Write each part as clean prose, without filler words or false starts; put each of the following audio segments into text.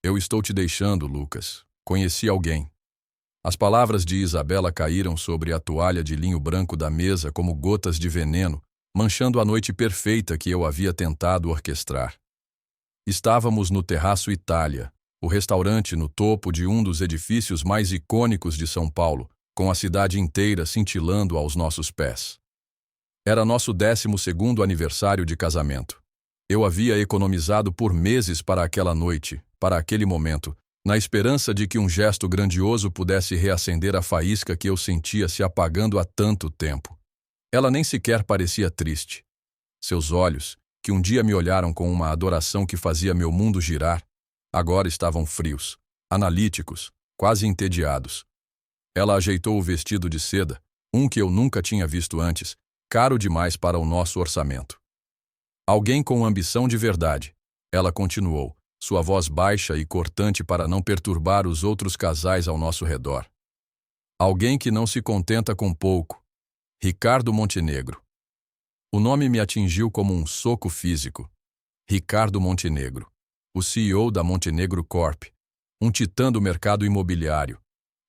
Eu estou te deixando, Lucas. Conheci alguém. As palavras de Isabela caíram sobre a toalha de linho branco da mesa como gotas de veneno, manchando a noite perfeita que eu havia tentado orquestrar. Estávamos no Terraço Itália, o restaurante no topo de um dos edifícios mais icônicos de São Paulo, com a cidade inteira cintilando aos nossos pés. Era nosso 12º aniversário de casamento. Eu havia economizado por meses para aquela noite, para aquele momento, na esperança de que um gesto grandioso pudesse reacender a faísca que eu sentia se apagando há tanto tempo. Ela nem sequer parecia triste. Seus olhos, que um dia me olharam com uma adoração que fazia meu mundo girar, agora estavam frios, analíticos, quase entediados. Ela ajeitou o vestido de seda, um que eu nunca tinha visto antes, caro demais para o nosso orçamento. Alguém com ambição de verdade, ela continuou, sua voz baixa e cortante para não perturbar os outros casais ao nosso redor. Alguém que não se contenta com pouco. Ricardo Montenegro. O nome me atingiu como um soco físico. Ricardo Montenegro, o CEO da Montenegro Corp, um titã do mercado imobiliário,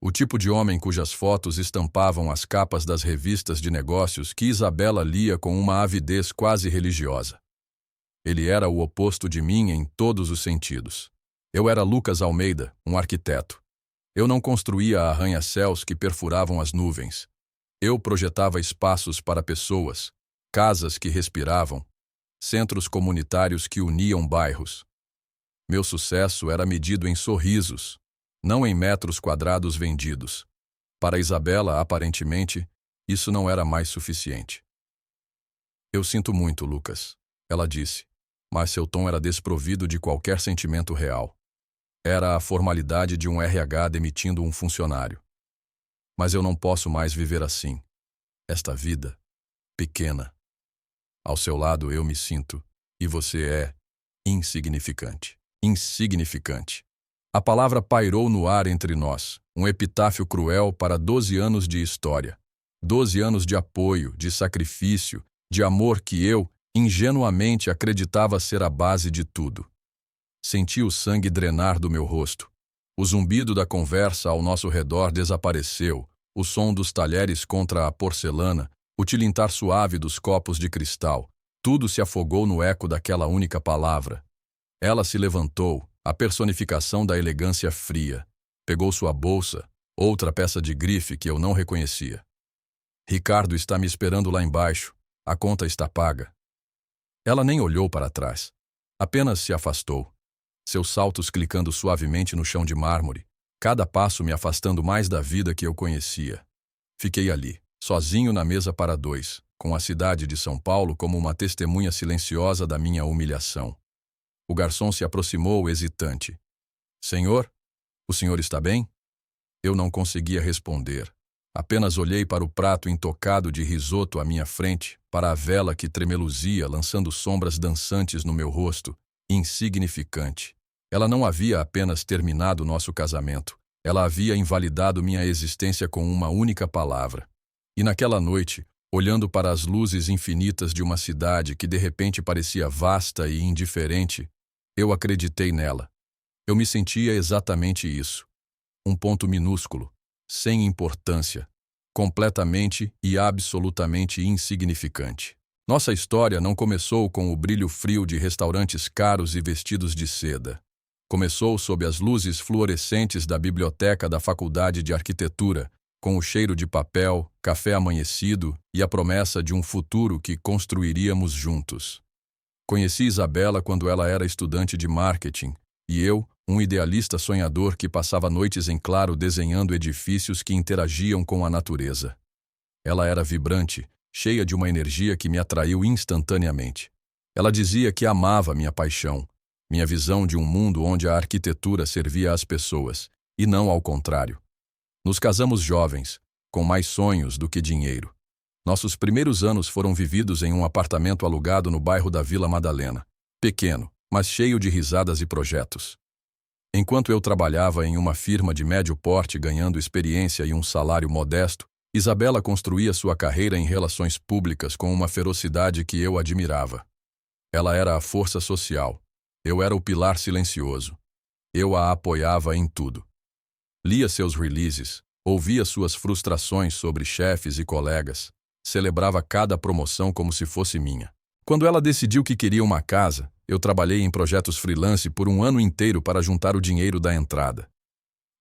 o tipo de homem cujas fotos estampavam as capas das revistas de negócios que Isabela lia com uma avidez quase religiosa. Ele era o oposto de mim em todos os sentidos. Eu era Lucas Almeida, um arquiteto. Eu não construía arranha-céus que perfuravam as nuvens. Eu projetava espaços para pessoas, casas que respiravam, centros comunitários que uniam bairros. Meu sucesso era medido em sorrisos, não em metros quadrados vendidos. Para Isabela, aparentemente, isso não era mais suficiente. Eu sinto muito, Lucas, ela disse, mas seu tom era desprovido de qualquer sentimento real. Era a formalidade de um RH demitindo um funcionário. Mas eu não posso mais viver assim. Esta vida, pequena. Ao seu lado eu me sinto, e você é, insignificante. Insignificante. A palavra pairou no ar entre nós, um epitáfio cruel para 12 anos de história. 12 anos de apoio, de sacrifício, de amor que eu, ingenuamente, acreditava ser a base de tudo. Senti o sangue drenar do meu rosto. O zumbido da conversa ao nosso redor desapareceu, o som dos talheres contra a porcelana, o tilintar suave dos copos de cristal. Tudo se afogou no eco daquela única palavra. Ela se levantou, a personificação da elegância fria. Pegou sua bolsa, outra peça de grife que eu não reconhecia. Ricardo está me esperando lá embaixo. A conta está paga. Ela nem olhou para trás. Apenas se afastou. Seus saltos clicando suavemente no chão de mármore, cada passo me afastando mais da vida que eu conhecia. Fiquei ali, sozinho na mesa para dois, com a cidade de São Paulo como uma testemunha silenciosa da minha humilhação. O garçom se aproximou hesitante. Senhor, o senhor está bem? Eu não conseguia responder. Apenas olhei para o prato intocado de risoto à minha frente, para a vela que tremeluzia, lançando sombras dançantes no meu rosto, insignificante. Ela não havia apenas terminado nosso casamento, ela havia invalidado minha existência com uma única palavra. E naquela noite, olhando para as luzes infinitas de uma cidade que de repente parecia vasta e indiferente, eu acreditei nela. Eu me sentia exatamente isso. Um ponto minúsculo, sem importância, completamente e absolutamente insignificante. Nossa história não começou com o brilho frio de restaurantes caros e vestidos de seda. Começou sob as luzes fluorescentes da biblioteca da Faculdade de Arquitetura, com o cheiro de papel, café amanhecido e a promessa de um futuro que construiríamos juntos. Conheci Isabela quando ela era estudante de marketing, e eu, um idealista sonhador que passava noites em claro desenhando edifícios que interagiam com a natureza. Ela era vibrante, cheia de uma energia que me atraiu instantaneamente. Ela dizia que amava minha paixão, minha visão de um mundo onde a arquitetura servia às pessoas, e não ao contrário. Nos casamos jovens, com mais sonhos do que dinheiro. Nossos primeiros anos foram vividos em um apartamento alugado no bairro da Vila Madalena, pequeno, mas cheio de risadas e projetos. Enquanto eu trabalhava em uma firma de médio porte ganhando experiência e um salário modesto, Isabela construía sua carreira em relações públicas com uma ferocidade que eu admirava. Ela era a força social. Eu era o pilar silencioso. Eu a apoiava em tudo. Lia seus releases, ouvia suas frustrações sobre chefes e colegas, celebrava cada promoção como se fosse minha. Quando ela decidiu que queria uma casa, eu trabalhei em projetos freelance por um ano inteiro para juntar o dinheiro da entrada.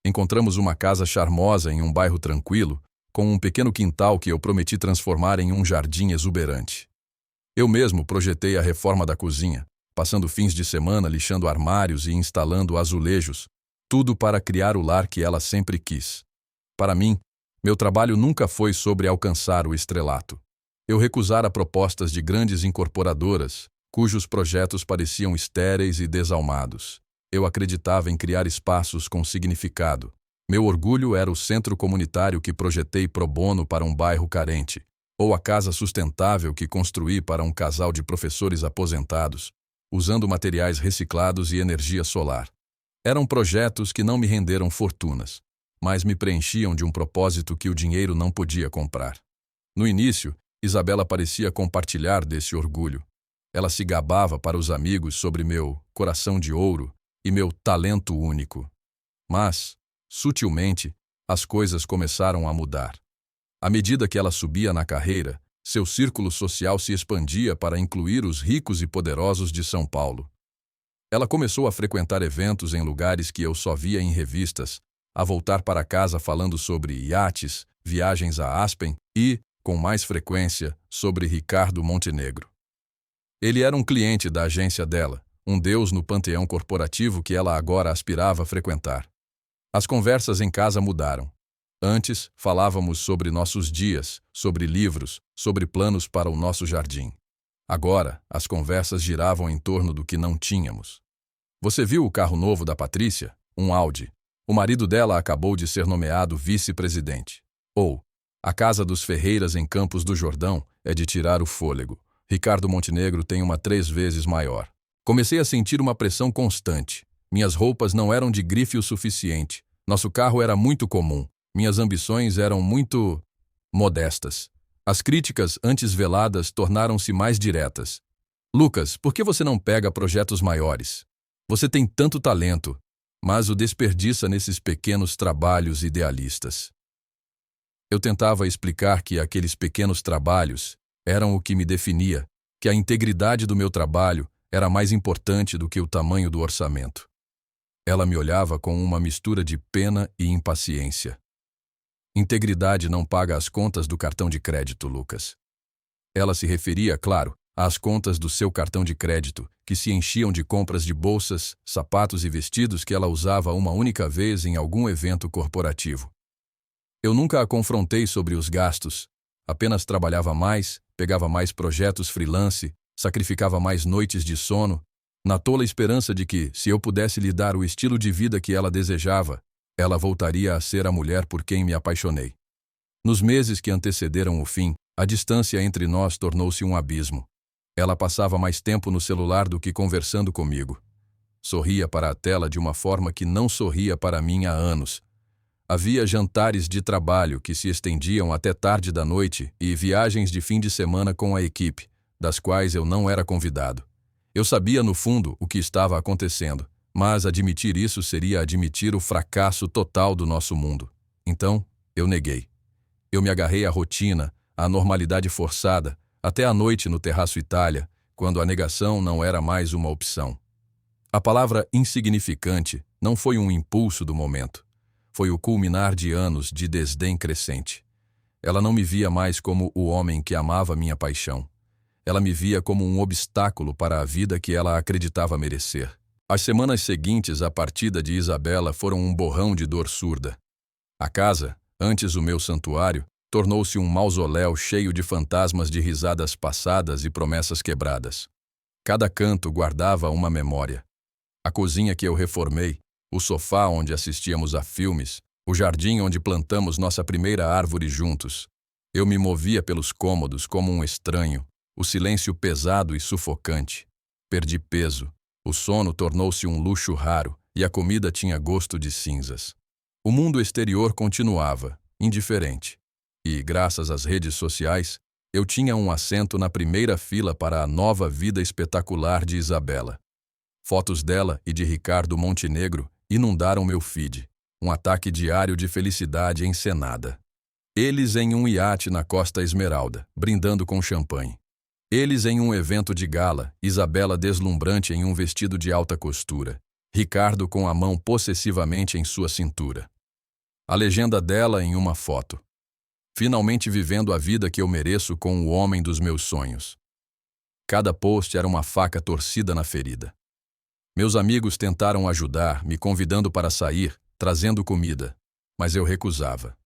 Encontramos uma casa charmosa em um bairro tranquilo, com um pequeno quintal que eu prometi transformar em um jardim exuberante. Eu mesmo projetei a reforma da cozinha, passando fins de semana lixando armários e instalando azulejos, tudo para criar o lar que ela sempre quis. Para mim, meu trabalho nunca foi sobre alcançar o estrelato. Eu recusara propostas de grandes incorporadoras, cujos projetos pareciam estéreis e desalmados. Eu acreditava em criar espaços com significado. Meu orgulho era o centro comunitário que projetei pro bono para um bairro carente, ou a casa sustentável que construí para um casal de professores aposentados, usando materiais reciclados e energia solar. Eram projetos que não me renderam fortunas, mas me preenchiam de um propósito que o dinheiro não podia comprar. No início, Isabela parecia compartilhar desse orgulho. Ela se gabava para os amigos sobre meu coração de ouro e meu talento único. Mas, sutilmente, as coisas começaram a mudar. À medida que ela subia na carreira, seu círculo social se expandia para incluir os ricos e poderosos de São Paulo. Ela começou a frequentar eventos em lugares que eu só via em revistas, a voltar para casa falando sobre iates, viagens a Aspen e, com mais frequência, sobre Ricardo Montenegro. Ele era um cliente da agência dela, um deus no panteão corporativo que ela agora aspirava a frequentar. As conversas em casa mudaram. Antes, falávamos sobre nossos dias, sobre livros, sobre planos para o nosso jardim. Agora, as conversas giravam em torno do que não tínhamos. Você viu o carro novo da Patrícia? Um Audi. O marido dela acabou de ser nomeado vice-presidente. Ou, a casa dos Ferreiras em Campos do Jordão é de tirar o fôlego. Ricardo Montenegro tem uma 3 vezes maior. Comecei a sentir uma pressão constante. Minhas roupas não eram de grife o suficiente. Nosso carro era muito comum. Minhas ambições eram muito modestas. As críticas antes veladas tornaram-se mais diretas. Lucas, por que você não pega projetos maiores? Você tem tanto talento, mas o desperdiça nesses pequenos trabalhos idealistas. Eu tentava explicar que aqueles pequenos trabalhos eram o que me definia, que a integridade do meu trabalho era mais importante do que o tamanho do orçamento. Ela me olhava com uma mistura de pena e impaciência. Integridade não paga as contas do cartão de crédito, Lucas. Ela se referia, claro, às contas do seu cartão de crédito, que se enchiam de compras de bolsas, sapatos e vestidos que ela usava uma única vez em algum evento corporativo. Eu nunca a confrontei sobre os gastos, apenas trabalhava mais, pegava mais projetos freelance, sacrificava mais noites de sono, na tola esperança de que, se eu pudesse lhe dar o estilo de vida que ela desejava, ela voltaria a ser a mulher por quem me apaixonei. Nos meses que antecederam o fim, a distância entre nós tornou-se um abismo. Ela passava mais tempo no celular do que conversando comigo. Sorria para a tela de uma forma que não sorria para mim há anos. Havia jantares de trabalho que se estendiam até tarde da noite e viagens de fim de semana com a equipe, das quais eu não era convidado. Eu sabia, no fundo, o que estava acontecendo, mas admitir isso seria admitir o fracasso total do nosso mundo. Então, eu neguei. Eu me agarrei à rotina, à normalidade forçada, até à noite no Terraço Itália, quando a negação não era mais uma opção. A palavra insignificante não foi um impulso do momento. Foi o culminar de anos de desdém crescente. Ela não me via mais como o homem que amava minha paixão. Ela me via como um obstáculo para a vida que ela acreditava merecer. As semanas seguintes à partida de Isabela foram um borrão de dor surda. A casa, antes o meu santuário, tornou-se um mausoléu cheio de fantasmas de risadas passadas e promessas quebradas. Cada canto guardava uma memória. A cozinha que eu reformei, o sofá onde assistíamos a filmes, o jardim onde plantamos nossa primeira árvore juntos. Eu me movia pelos cômodos como um estranho, o silêncio pesado e sufocante. Perdi peso. O sono tornou-se um luxo raro e a comida tinha gosto de cinzas. O mundo exterior continuava, indiferente. E, graças às redes sociais, eu tinha um assento na primeira fila para a nova vida espetacular de Isabela. Fotos dela e de Ricardo Montenegro inundaram meu feed. Um ataque diário de felicidade encenada. Eles em um iate na Costa Esmeralda, brindando com champanhe. Eles em um evento de gala, Isabela deslumbrante em um vestido de alta costura. Ricardo com a mão possessivamente em sua cintura. A legenda dela em uma foto. Finalmente vivendo a vida que eu mereço com o homem dos meus sonhos. Cada post era uma faca torcida na ferida. Meus amigos tentaram ajudar, me convidando para sair, trazendo comida, mas eu recusava.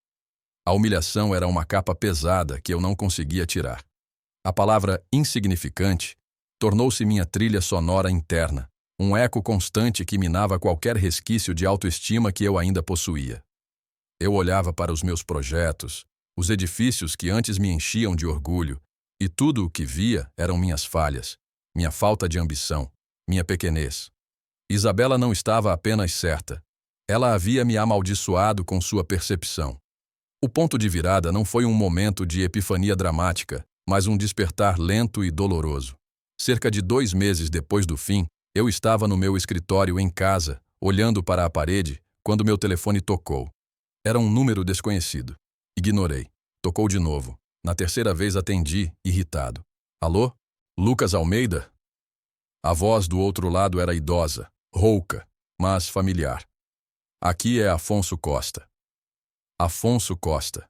A humilhação era uma capa pesada que eu não conseguia tirar. A palavra insignificante tornou-se minha trilha sonora interna, um eco constante que minava qualquer resquício de autoestima que eu ainda possuía. Eu olhava para os meus projetos, os edifícios que antes me enchiam de orgulho, e tudo o que via eram minhas falhas, minha falta de ambição, minha pequenez. Isabela não estava apenas certa. Ela havia me amaldiçoado com sua percepção. O ponto de virada não foi um momento de epifania dramática, mas um despertar lento e doloroso. Cerca de 2 meses depois do fim, eu estava no meu escritório em casa, olhando para a parede, quando meu telefone tocou. Era um número desconhecido. Ignorei. Tocou de novo. Na terceira vez atendi, irritado. Alô? Lucas Almeida? A voz do outro lado era idosa, rouca, mas familiar. Aqui é Afonso Costa. Afonso Costa.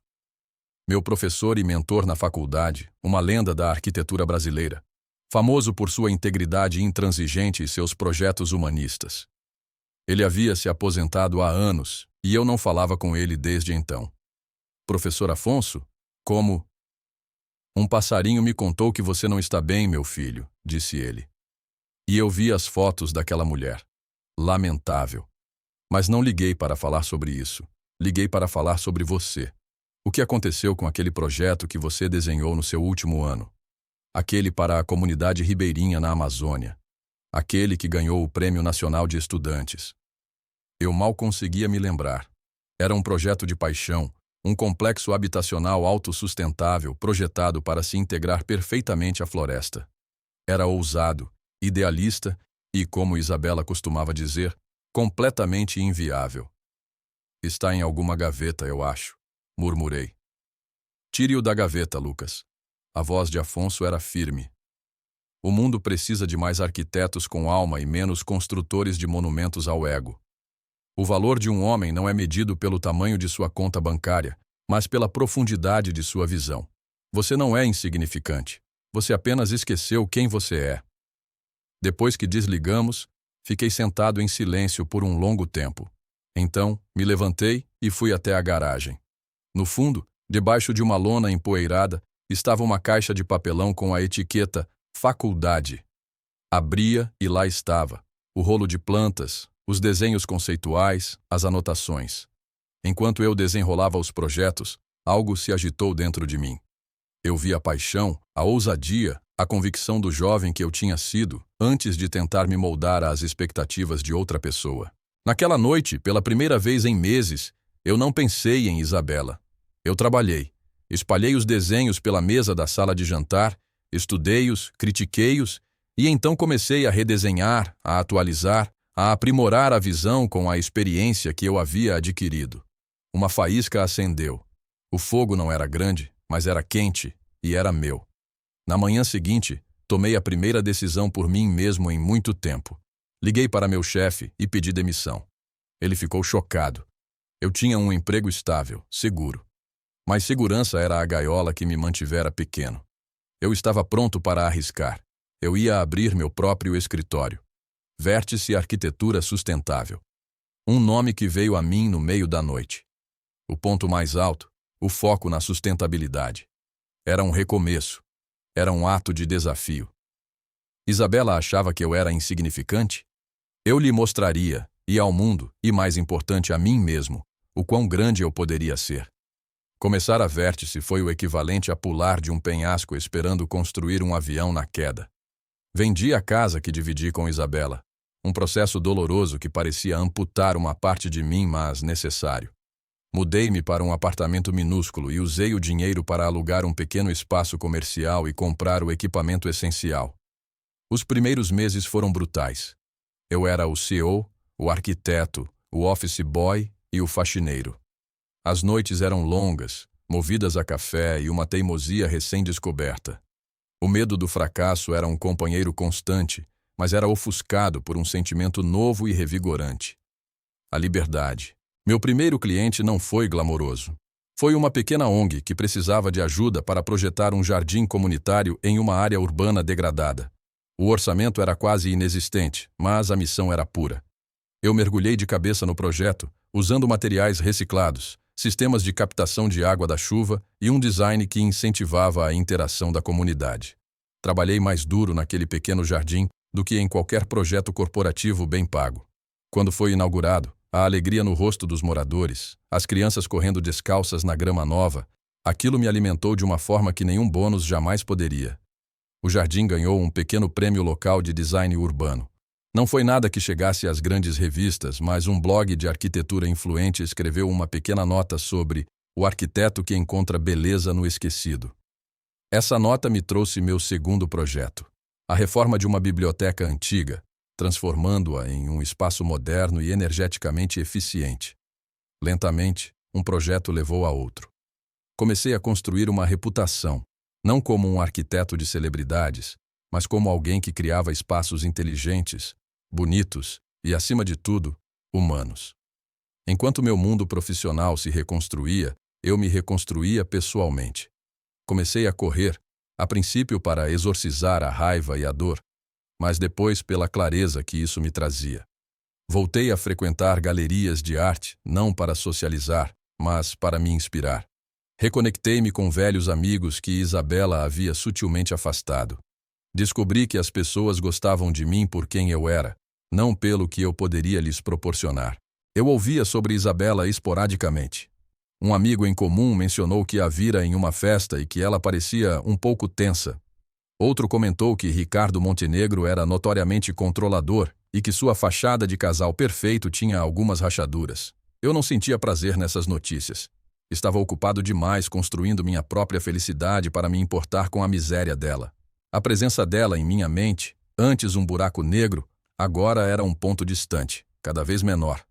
Meu professor e mentor na faculdade, uma lenda da arquitetura brasileira, famoso por sua integridade intransigente e seus projetos humanistas. Ele havia se aposentado há anos e eu não falava com ele desde então. Professor Afonso? Como? Um passarinho me contou que você não está bem, meu filho, disse ele. E eu vi as fotos daquela mulher. Lamentável. Mas não liguei para falar sobre isso. Liguei para falar sobre você. O que aconteceu com aquele projeto que você desenhou no seu último ano? Aquele para a comunidade ribeirinha na Amazônia. Aquele que ganhou o Prêmio Nacional de Estudantes. Eu mal conseguia me lembrar. Era um projeto de paixão, um complexo habitacional autossustentável projetado para se integrar perfeitamente à floresta. Era ousado, idealista e, como Isabela costumava dizer, completamente inviável. Está em alguma gaveta, eu acho, murmurei. Tire-o da gaveta, Lucas. A voz de Afonso era firme. O mundo precisa de mais arquitetos com alma e menos construtores de monumentos ao ego. O valor de um homem não é medido pelo tamanho de sua conta bancária, mas pela profundidade de sua visão. Você não é insignificante. Você apenas esqueceu quem você é. Depois que desligamos, fiquei sentado em silêncio por um longo tempo. Então, me levantei e fui até a garagem. No fundo, debaixo de uma lona empoeirada, estava uma caixa de papelão com a etiqueta Faculdade. Abria e lá estava, o rolo de plantas, os desenhos conceituais, as anotações. Enquanto eu desenrolava os projetos, algo se agitou dentro de mim. Eu vi a paixão, a ousadia, a convicção do jovem que eu tinha sido antes de tentar me moldar às expectativas de outra pessoa. Naquela noite, pela primeira vez em meses, eu não pensei em Isabela. Eu trabalhei. Espalhei os desenhos pela mesa da sala de jantar, estudei-os, critiquei-os e então comecei a redesenhar, a atualizar, a aprimorar a visão com a experiência que eu havia adquirido. Uma faísca acendeu. O fogo não era grande, mas era quente e era meu. Na manhã seguinte, tomei a primeira decisão por mim mesmo em muito tempo. Liguei para meu chefe e pedi demissão. Ele ficou chocado. Eu tinha um emprego estável, seguro. Mas segurança era a gaiola que me mantivera pequeno. Eu estava pronto para arriscar. Eu ia abrir meu próprio escritório. Vértice Arquitetura Sustentável. Um nome que veio a mim no meio da noite. O ponto mais alto, o foco na sustentabilidade. Era um recomeço. Era um ato de desafio. Isabela achava que eu era insignificante? Eu lhe mostraria, e ao mundo, e mais importante a mim mesmo, o quão grande eu poderia ser. Começar a Vértice foi o equivalente a pular de um penhasco esperando construir um avião na queda. Vendi a casa que dividi com Isabela, um processo doloroso que parecia amputar uma parte de mim, mas necessário. Mudei-me para um apartamento minúsculo e usei o dinheiro para alugar um pequeno espaço comercial e comprar o equipamento essencial. Os primeiros meses foram brutais. Eu era o CEO, o arquiteto, o office boy e o faxineiro. As noites eram longas, movidas a café e uma teimosia recém-descoberta. O medo do fracasso era um companheiro constante, mas era ofuscado por um sentimento novo e revigorante. A liberdade. Meu primeiro cliente não foi glamouroso. Foi uma pequena ONG que precisava de ajuda para projetar um jardim comunitário em uma área urbana degradada. O orçamento era quase inexistente, mas a missão era pura. Eu mergulhei de cabeça no projeto, usando materiais reciclados, sistemas de captação de água da chuva e um design que incentivava a interação da comunidade. Trabalhei mais duro naquele pequeno jardim do que em qualquer projeto corporativo bem pago. Quando foi inaugurado, a alegria no rosto dos moradores, as crianças correndo descalças na grama nova, aquilo me alimentou de uma forma que nenhum bônus jamais poderia. O jardim ganhou um pequeno prêmio local de design urbano. Não foi nada que chegasse às grandes revistas, mas um blog de arquitetura influente escreveu uma pequena nota sobre o arquiteto que encontra beleza no esquecido. Essa nota me trouxe meu segundo projeto, a reforma de uma biblioteca antiga, transformando-a em um espaço moderno e energeticamente eficiente. Lentamente, um projeto levou a outro. Comecei a construir uma reputação, não como um arquiteto de celebridades, mas como alguém que criava espaços inteligentes, bonitos e, acima de tudo, humanos. Enquanto meu mundo profissional se reconstruía, eu me reconstruía pessoalmente. Comecei a correr, a princípio para exorcizar a raiva e a dor, mas depois pela clareza que isso me trazia. Voltei a frequentar galerias de arte, não para socializar, mas para me inspirar. Reconectei-me com velhos amigos que Isabela havia sutilmente afastado. Descobri que as pessoas gostavam de mim por quem eu era, não pelo que eu poderia lhes proporcionar. Eu ouvia sobre Isabela esporadicamente. Um amigo em comum mencionou que a vira em uma festa e que ela parecia um pouco tensa. Outro comentou que Ricardo Montenegro era notoriamente controlador e que sua fachada de casal perfeito tinha algumas rachaduras. Eu não sentia prazer nessas notícias. Estava ocupado demais construindo minha própria felicidade para me importar com a miséria dela. A presença dela em minha mente, antes um buraco negro, agora era um ponto distante, cada vez menor.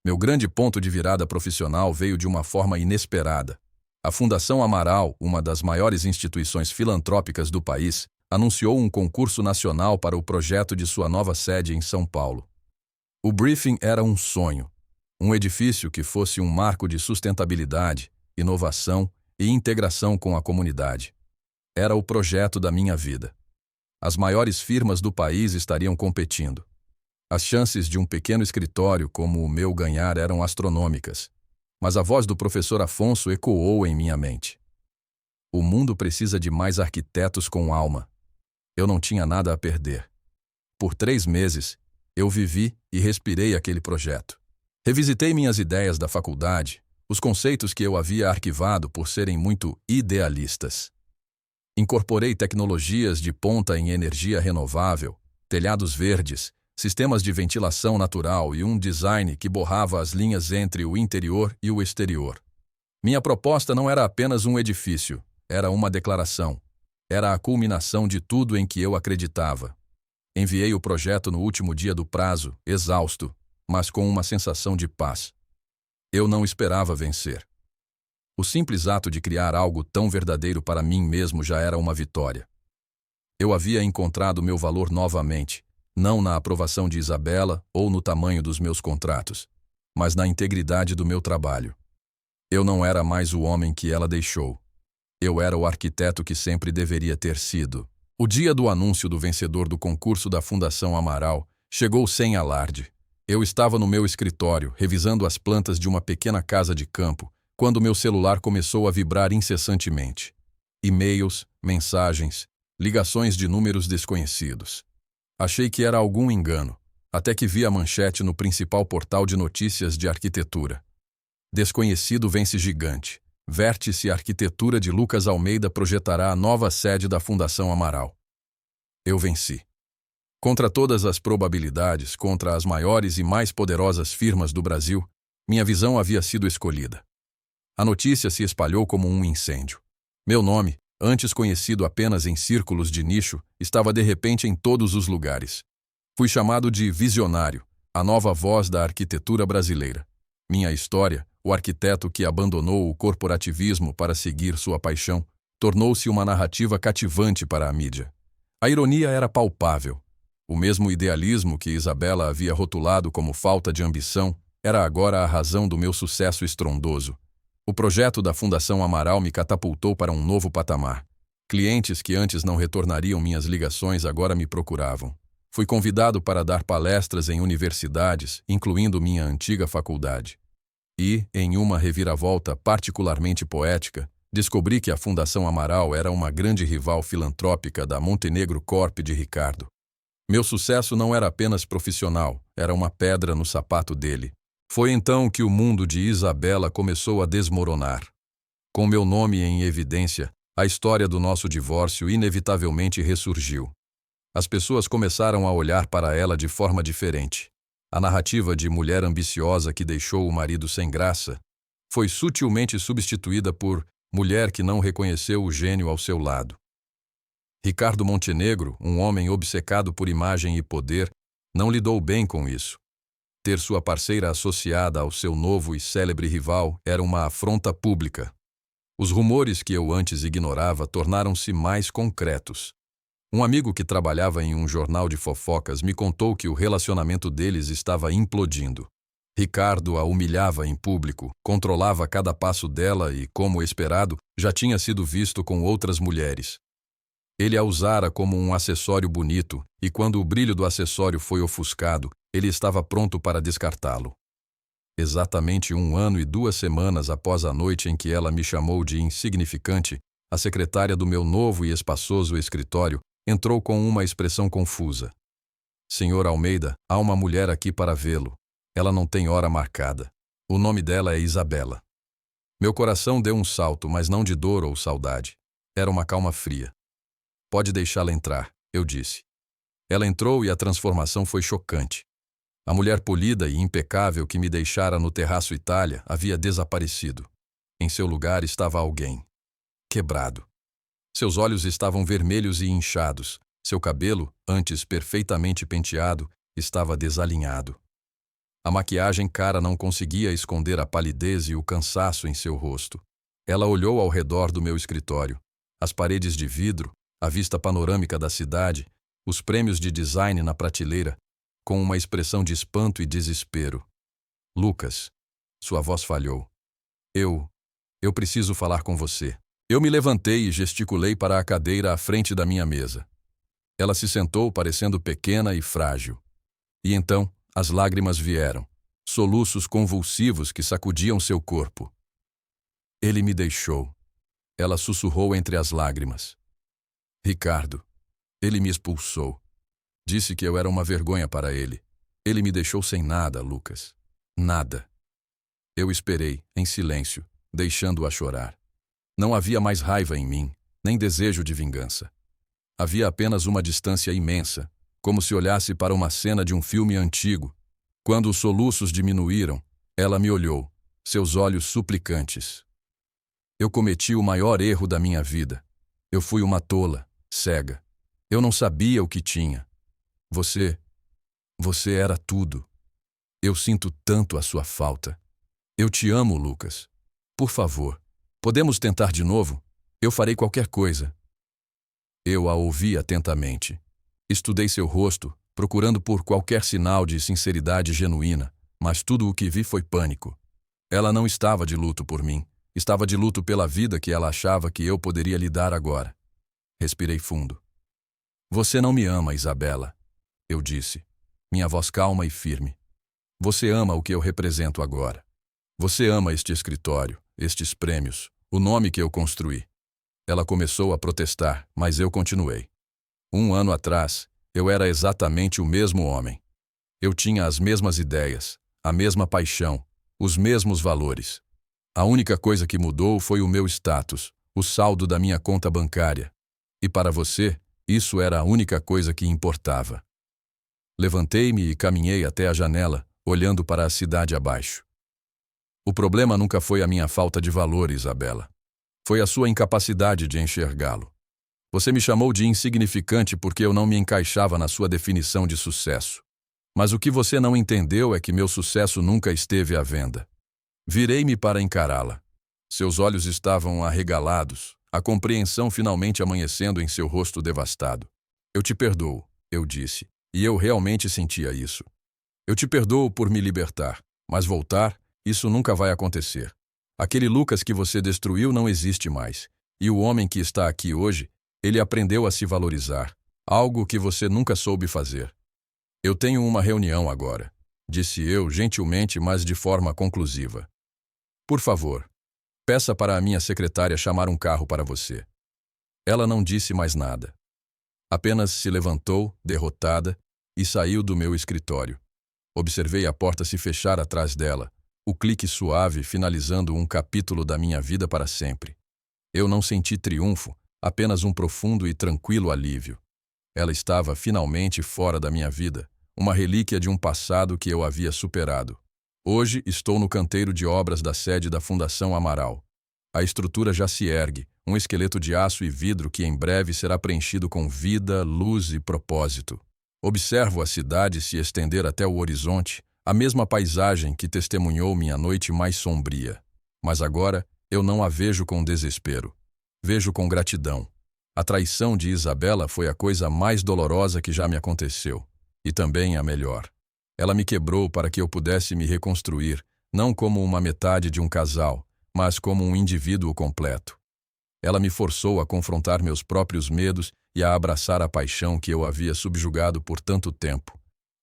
Meu grande ponto de virada profissional veio de uma forma inesperada. A Fundação Amaral, uma das maiores instituições filantrópicas do país, anunciou um concurso nacional para o projeto de sua nova sede em São Paulo. O briefing era um sonho. Um edifício que fosse um marco de sustentabilidade, inovação e integração com a comunidade. Era o projeto da minha vida. As maiores firmas do país estariam competindo. As chances de um pequeno escritório como o meu ganhar eram astronômicas, mas a voz do professor Afonso ecoou em minha mente. O mundo precisa de mais arquitetos com alma. Eu não tinha nada a perder. Por 3 meses, eu vivi e respirei aquele projeto. Revisitei minhas ideias da faculdade, os conceitos que eu havia arquivado por serem muito idealistas. Incorporei tecnologias de ponta em energia renovável, telhados verdes, sistemas de ventilação natural e um design que borrava as linhas entre o interior e o exterior. Minha proposta não era apenas um edifício, era uma declaração. Era a culminação de tudo em que eu acreditava. Enviei o projeto no último dia do prazo, exausto, mas com uma sensação de paz. Eu não esperava vencer. O simples ato de criar algo tão verdadeiro para mim mesmo já era uma vitória. Eu havia encontrado meu valor novamente, não na aprovação de Isabela ou no tamanho dos meus contratos, mas na integridade do meu trabalho. Eu não era mais o homem que ela deixou. Eu era o arquiteto que sempre deveria ter sido. O dia do anúncio do vencedor do concurso da Fundação Amaral chegou sem alarde. Eu estava no meu escritório, revisando as plantas de uma pequena casa de campo, quando meu celular começou a vibrar incessantemente. E-mails, mensagens, ligações de números desconhecidos. Achei que era algum engano, até que vi a manchete no principal portal de notícias de arquitetura. Desconhecido vence gigante. Vértice Arquitetura de Lucas Almeida projetará a nova sede da Fundação Amaral. Eu venci. Contra todas as probabilidades, contra as maiores e mais poderosas firmas do Brasil, minha visão havia sido escolhida. A notícia se espalhou como um incêndio. Meu nome, antes conhecido apenas em círculos de nicho, estava de repente em todos os lugares. Fui chamado de visionário, A nova voz da arquitetura brasileira. Minha história, o arquiteto que abandonou o corporativismo para seguir sua paixão, tornou-se uma narrativa cativante para a mídia. A ironia era palpável. O mesmo idealismo que Isabela havia rotulado como falta de ambição era agora a razão do meu sucesso estrondoso. O projeto da Fundação Amaral me catapultou para um novo patamar. Clientes que antes não retornariam minhas ligações agora me procuravam. Fui convidado para dar palestras em universidades, incluindo minha antiga faculdade. E, em uma reviravolta particularmente poética, descobri que a Fundação Amaral era uma grande rival filantrópica da Montenegro Corp de Ricardo. Meu sucesso não era apenas profissional, era uma pedra no sapato dele. Foi então que o mundo de Isabela começou a desmoronar. Com meu nome em evidência, a história do nosso divórcio inevitavelmente ressurgiu. As pessoas começaram a olhar para ela de forma diferente. A narrativa de mulher ambiciosa que deixou o marido sem graça foi sutilmente substituída por mulher que não reconheceu o gênio ao seu lado. Ricardo Montenegro, um homem obcecado por imagem e poder, não lidou bem com isso. Ter sua parceira associada ao seu novo e célebre rival era uma afronta pública. Os rumores que eu antes ignorava tornaram-se mais concretos. Um amigo que trabalhava em um jornal de fofocas me contou que o relacionamento deles estava implodindo. Ricardo a humilhava em público, controlava cada passo dela e, como esperado, já tinha sido visto com outras mulheres. Ele a usara como um acessório bonito e, quando o brilho do acessório foi ofuscado, ele estava pronto para descartá-lo. Exatamente 1 ano e 2 semanas após a noite em que ela me chamou de insignificante, a secretária do meu novo e espaçoso escritório entrou com uma expressão confusa. Senhor Almeida, há uma mulher aqui para vê-lo. Ela não tem hora marcada. O nome dela é Isabela. Meu coração deu um salto, mas não de dor ou saudade. Era uma calma fria. Pode deixá-la entrar, eu disse. Ela entrou e a transformação foi chocante. A mulher polida e impecável que me deixara no terraço Itália havia desaparecido. Em seu lugar estava alguém. Quebrado. Seus olhos estavam vermelhos e inchados. Seu cabelo, antes perfeitamente penteado, estava desalinhado. A maquiagem cara não conseguia esconder a palidez e o cansaço em seu rosto. Ela olhou ao redor do meu escritório. As paredes de vidro, a vista panorâmica da cidade, os prêmios de design na prateleira, com uma expressão de espanto e desespero. Lucas, sua voz falhou. Eu preciso falar com você. Eu me levantei e gesticulei para a cadeira à frente da minha mesa. Ela se sentou parecendo pequena e frágil. E então, as lágrimas vieram, soluços convulsivos que sacudiam seu corpo. Ele me deixou. Ela sussurrou entre as lágrimas. Ricardo, ele me expulsou. Disse que eu era uma vergonha para ele. Ele me deixou sem nada, Lucas. Nada. Eu esperei, em silêncio, deixando-a chorar. Não havia mais raiva em mim, nem desejo de vingança. Havia apenas uma distância imensa, como se olhasse para uma cena de um filme antigo. Quando os soluços diminuíram, ela me olhou, seus olhos suplicantes. Eu cometi o maior erro da minha vida. Eu fui uma tola, cega. Eu não sabia o que tinha. Você era tudo. Eu sinto tanto a sua falta. Eu te amo, Lucas. Por favor, podemos tentar de novo? Eu farei qualquer coisa. Eu a ouvi atentamente. Estudei seu rosto, procurando por qualquer sinal de sinceridade genuína, mas tudo o que vi foi pânico. Ela não estava de luto por mim. Estava de luto pela vida que ela achava que eu poderia lhe dar agora. Respirei fundo. Você não me ama, Isabela, eu disse, minha voz calma e firme. Você ama o que eu represento agora. Você ama este escritório, estes prêmios, o nome que eu construí. Ela começou a protestar, mas eu continuei. 1 ano atrás, eu era exatamente o mesmo homem. Eu tinha as mesmas ideias, a mesma paixão, os mesmos valores. A única coisa que mudou foi o meu status, o saldo da minha conta bancária. E para você, isso era a única coisa que importava. Levantei-me e caminhei até a janela, olhando para a cidade abaixo. O problema nunca foi a minha falta de valor, Isabela. Foi a sua incapacidade de enxergá-lo. Você me chamou de insignificante porque eu não me encaixava na sua definição de sucesso. Mas o que você não entendeu é que meu sucesso nunca esteve à venda. Virei-me para encará-la. Seus olhos estavam arregalados, a compreensão finalmente amanhecendo em seu rosto devastado. Eu te perdoo, eu disse, e eu realmente sentia isso. Eu te perdoo por me libertar, mas voltar, isso nunca vai acontecer. Aquele Lucas que você destruiu não existe mais. E o homem que está aqui hoje, ele aprendeu a se valorizar, algo que você nunca soube fazer. Eu tenho uma reunião agora, disse eu gentilmente, mas de forma conclusiva. Por favor, peça para a minha secretária chamar um carro para você. Ela não disse mais nada. Apenas se levantou, derrotada, e saiu do meu escritório. Observei a porta se fechar atrás dela, o clique suave finalizando um capítulo da minha vida para sempre. Eu não senti triunfo, apenas um profundo e tranquilo alívio. Ela estava finalmente fora da minha vida, uma relíquia de um passado que eu havia superado. Hoje estou no canteiro de obras da sede da Fundação Amaral. A estrutura já se ergue, um esqueleto de aço e vidro que em breve será preenchido com vida, luz e propósito. Observo a cidade se estender até o horizonte, a mesma paisagem que testemunhou minha noite mais sombria. Mas agora eu não a vejo com desespero. Vejo com gratidão. A traição de Isabela foi a coisa mais dolorosa que já me aconteceu, e também a melhor. Ela me quebrou para que eu pudesse me reconstruir, não como uma metade de um casal, mas como um indivíduo completo. Ela me forçou a confrontar meus próprios medos e a abraçar a paixão que eu havia subjugado por tanto tempo.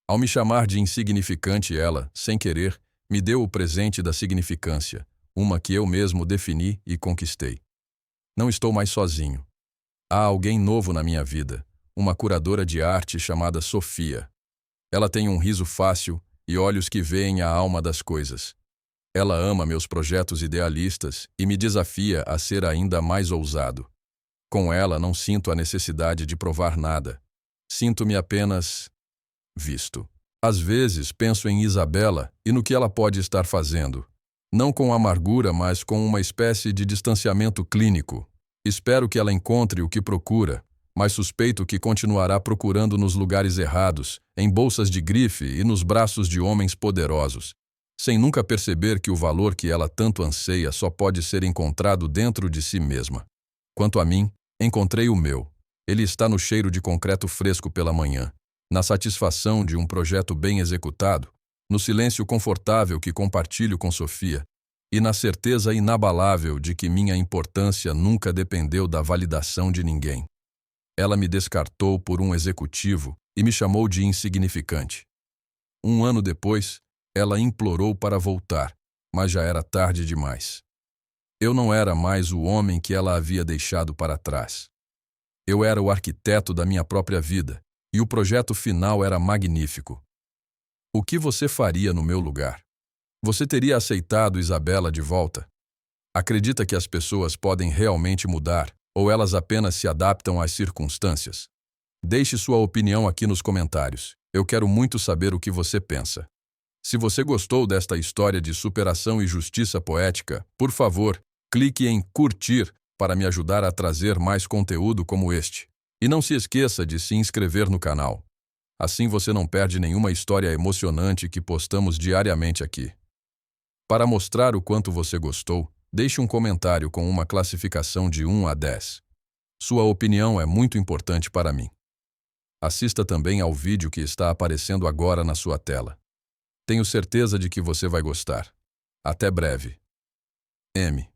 Ao me chamar de insignificante, ela, sem querer, me deu o presente da significância, uma que eu mesmo defini e conquistei. Não estou mais sozinho. Há alguém novo na minha vida, uma curadora de arte chamada Sofia. Ela tem um riso fácil e olhos que veem a alma das coisas. Ela ama meus projetos idealistas e me desafia a ser ainda mais ousado. Com ela não sinto a necessidade de provar nada. Sinto-me apenas visto. Às vezes penso em Isabela e no que ela pode estar fazendo. Não com amargura, mas com uma espécie de distanciamento clínico. Espero que ela encontre o que procura, mas suspeito que continuará procurando nos lugares errados, em bolsas de grife e nos braços de homens poderosos, sem nunca perceber que o valor que ela tanto anseia só pode ser encontrado dentro de si mesma. Quanto a mim, encontrei o meu. Ele está no cheiro de concreto fresco pela manhã, na satisfação de um projeto bem executado, no silêncio confortável que compartilho com Sofia e na certeza inabalável de que minha importância nunca dependeu da validação de ninguém. Ela me descartou por um executivo e me chamou de insignificante. 1 ano depois, ela implorou para voltar, mas já era tarde demais. Eu não era mais o homem que ela havia deixado para trás. Eu era o arquiteto da minha própria vida, e o projeto final era magnífico. O que você faria no meu lugar? Você teria aceitado Isabela de volta? Acredita que as pessoas podem realmente mudar, ou elas apenas se adaptam às circunstâncias? Deixe sua opinião aqui nos comentários. Eu quero muito saber o que você pensa. Se você gostou desta história de superação e justiça poética, por favor, clique em curtir para me ajudar a trazer mais conteúdo como este. E não se esqueça de se inscrever no canal. Assim você não perde nenhuma história emocionante que postamos diariamente aqui. Para mostrar o quanto você gostou, deixe um comentário com uma classificação de 1 a 10. Sua opinião é muito importante para mim. Assista também ao vídeo que está aparecendo agora na sua tela. Tenho certeza de que você vai gostar. Até breve. M.